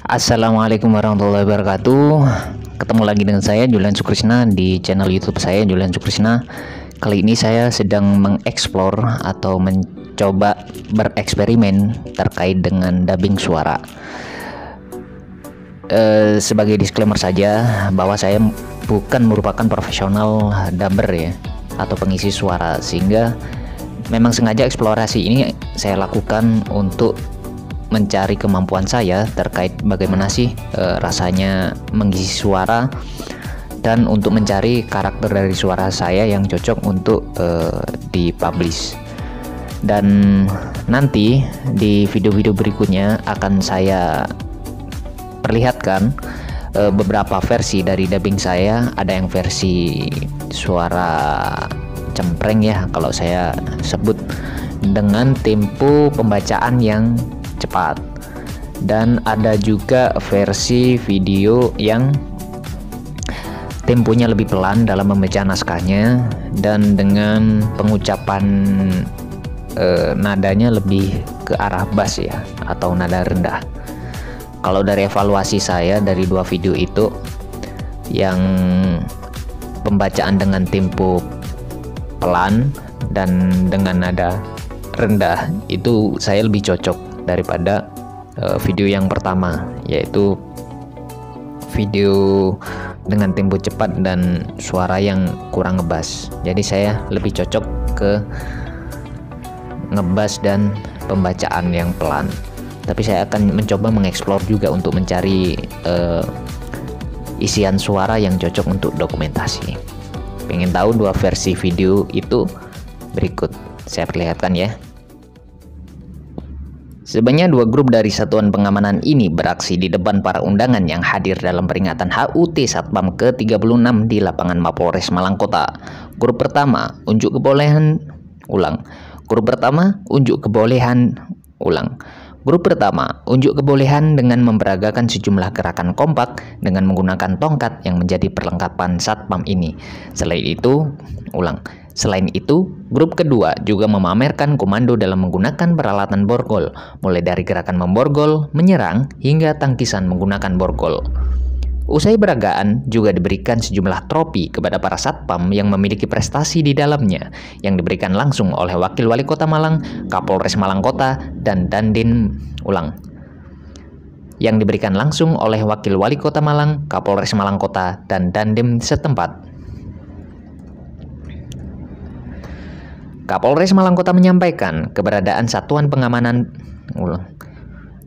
Assalamualaikum warahmatullahi wabarakatuh. Ketemu lagi dengan saya Julian Sukrisna di channel YouTube saya Julian Sukrisna. Kali ini saya sedang mengeksplor atau mencoba bereksperimen terkait dengan dubbing suara. Sebagai disclaimer saja bahwa saya bukan merupakan profesional dubber ya atau pengisi suara, sehingga memang sengaja eksplorasi ini saya lakukan untuk mencari kemampuan saya terkait bagaimana sih rasanya mengisi suara, dan untuk mencari karakter dari suara saya yang cocok untuk dipublish. Dan nanti di video-video berikutnya akan saya perlihatkan beberapa versi dari dubbing saya. Ada yang versi suara cempreng ya kalau saya sebut, dengan tempo pembacaan yang cepat, dan ada juga versi video yang temponya lebih pelan dalam membaca naskahnya dan dengan pengucapan nadanya lebih ke arah bass ya atau nada rendah. Kalau dari evaluasi saya dari dua video itu, yang pembacaan dengan tempo pelan dan dengan nada rendah itu saya lebih cocok daripada video yang pertama, yaitu video dengan tempo cepat dan suara yang kurang ngebas. Jadi saya lebih cocok ke ngebas dan pembacaan yang pelan. Tapi saya akan mencoba mengeksplor juga untuk mencari isian suara yang cocok untuk dokumentasi. Pengen tahu dua versi video itu? Berikut saya perlihatkan ya. Sebanyak dua grup dari Satuan Pengamanan ini beraksi di depan para undangan yang hadir dalam peringatan HUT Satpam ke-36 di lapangan Mapolres Malang Kota. Grup pertama, unjuk kebolehan ulang. Grup pertama, unjuk kebolehan ulang. Grup pertama, unjuk kebolehan dengan memperagakan sejumlah gerakan kompak dengan menggunakan tongkat yang menjadi perlengkapan Satpam ini. Selain itu, grup kedua juga memamerkan komando dalam menggunakan peralatan borgol, mulai dari gerakan memborgol, menyerang, hingga tangkisan menggunakan borgol. Usai peragaan, juga diberikan sejumlah trofi kepada para satpam yang memiliki prestasi di dalamnya, yang diberikan langsung oleh Wakil Wali Kota Malang, Kapolres Malang Kota, dan Dandim Yang diberikan langsung oleh Wakil Wali Kota Malang, Kapolres Malang Kota, dan Dandim setempat. Kapolres Malang Kota menyampaikan keberadaan Satuan Pengamanan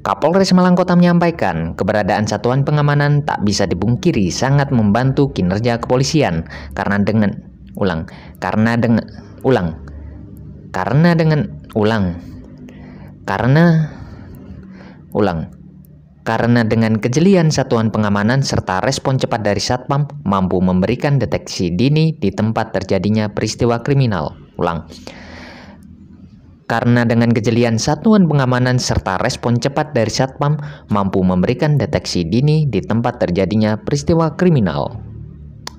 Kapolres Malang Kota menyampaikan keberadaan Satuan Pengamanan tak bisa dipungkiri sangat membantu kinerja kepolisian karena dengan kejelian Satuan Pengamanan serta respon cepat dari Satpam mampu memberikan deteksi dini di tempat terjadinya peristiwa kriminal. Karena dengan kejelian Satuan Pengamanan serta respon cepat dari Satpam mampu memberikan deteksi dini di tempat terjadinya peristiwa kriminal.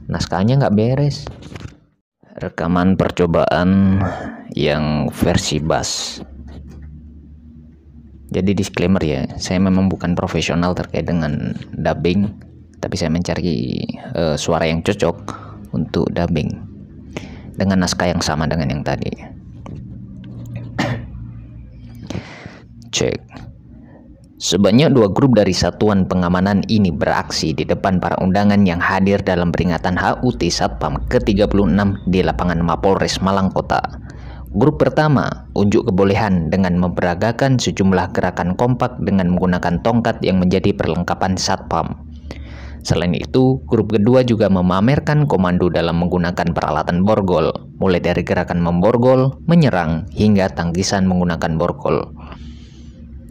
Naskahnya nggak beres. Rekaman percobaan yang versi bass. Jadi disclaimer ya, saya memang bukan profesional terkait dengan dubbing, tapi saya mencari suara yang cocok untuk dubbing dengan naskah yang sama dengan yang tadi. Cek. Sebanyak dua grup dari Satuan Pengamanan ini beraksi di depan para undangan yang hadir dalam peringatan HUT Satpam ke-36 di lapangan Mapolres Malang Kota. Grup pertama, unjuk kebolehan dengan memperagakan sejumlah gerakan kompak dengan menggunakan tongkat yang menjadi perlengkapan Satpam. Selain itu, grup kedua juga memamerkan komando dalam menggunakan peralatan borgol, mulai dari gerakan memborgol, menyerang, hingga tangkisan menggunakan borgol.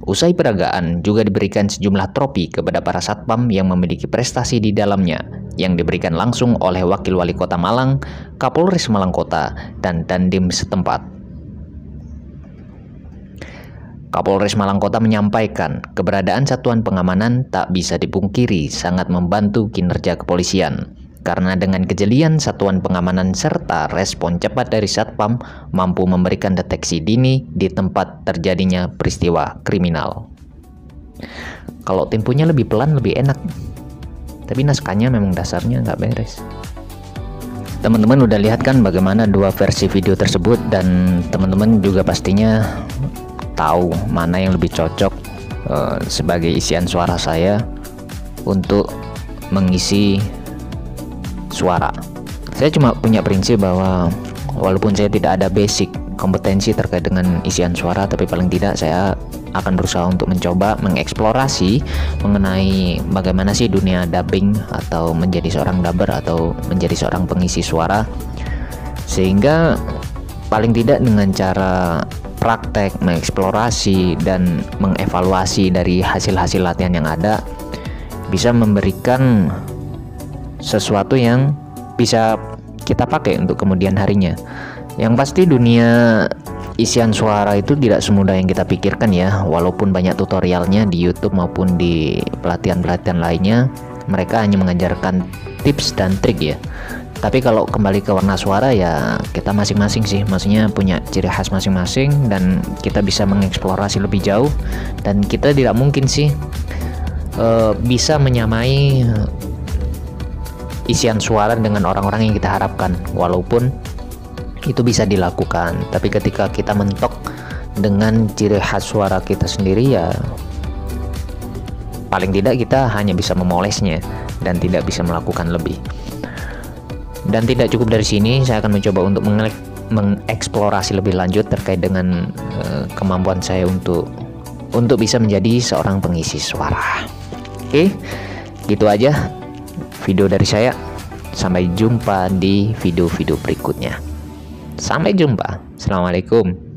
Usai peragaan, juga diberikan sejumlah trofi kepada para satpam yang memiliki prestasi di dalamnya, yang diberikan langsung oleh Wakil Wali Kota Malang, Kapolres Malang Kota, dan Dandim setempat. Kapolres Malang Kota menyampaikan keberadaan Satuan Pengamanan tak bisa dipungkiri sangat membantu kinerja kepolisian, karena dengan kejelian Satuan Pengamanan serta respon cepat dari Satpam mampu memberikan deteksi dini di tempat terjadinya peristiwa kriminal. Kalau temponya lebih pelan lebih enak, tapi naskahnya memang dasarnya nggak beres. Teman-teman udah lihat kan bagaimana dua versi video tersebut, dan teman-teman juga pastinya tahu mana yang lebih cocok sebagai isian suara saya untuk mengisi suara. Saya cuma punya prinsip bahwa walaupun saya tidak ada basic kompetensi terkait dengan isian suara, tapi paling tidak saya akan berusaha untuk mencoba mengeksplorasi mengenai bagaimana sih dunia dubbing atau menjadi seorang dubber atau menjadi seorang pengisi suara, sehingga paling tidak dengan cara praktek, mengeksplorasi dan mengevaluasi dari hasil-hasil latihan yang ada bisa memberikan sesuatu yang bisa kita pakai untuk kemudian harinya. Yang pasti dunia isian suara itu tidak semudah yang kita pikirkan ya, walaupun banyak tutorialnya di YouTube maupun di pelatihan-pelatihan lainnya, mereka hanya mengajarkan tips dan trik ya. Tapi kalau kembali ke warna suara ya kita masing-masing sih, maksudnya punya ciri khas masing-masing dan kita bisa mengeksplorasi lebih jauh, dan kita tidak mungkin sih bisa menyamai isian suara dengan orang-orang yang kita harapkan, walaupun itu bisa dilakukan. Tapi ketika kita mentok dengan ciri khas suara kita sendiri ya paling tidak kita hanya bisa memolesnya dan tidak bisa melakukan lebih. Dan tidak cukup dari sini, saya akan mencoba untuk mengeksplorasi lebih lanjut terkait dengan kemampuan saya untuk bisa menjadi seorang pengisi suara. Oke, gitu aja video dari saya. Sampai jumpa di video-video berikutnya. Sampai jumpa. Assalamualaikum.